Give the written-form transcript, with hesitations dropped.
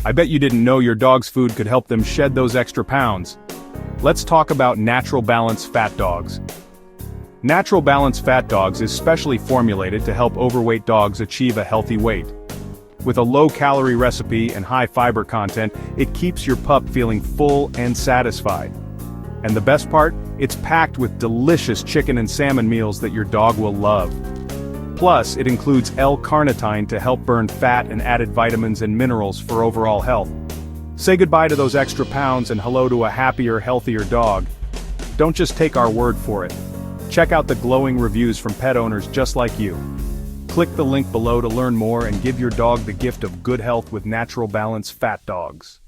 I bet you didn't know your dog's food could help them shed those extra pounds. Let's talk about Natural Balance Fat Dogs. Natural Balance Fat Dogs is specially formulated to help overweight dogs achieve a healthy weight. With a low-calorie recipe and high fiber content, it keeps your pup feeling full and satisfied. And the best part? It's packed with delicious chicken and salmon meals that your dog will love. Plus, it includes L-carnitine to help burn fat and added vitamins and minerals for overall health. Say goodbye to those extra pounds and hello to a happier, healthier dog. Don't just take our word for it. Check out the glowing reviews from pet owners just like you. Click the link below to learn more and give your dog the gift of good health with Natural Balance Fat Dogs.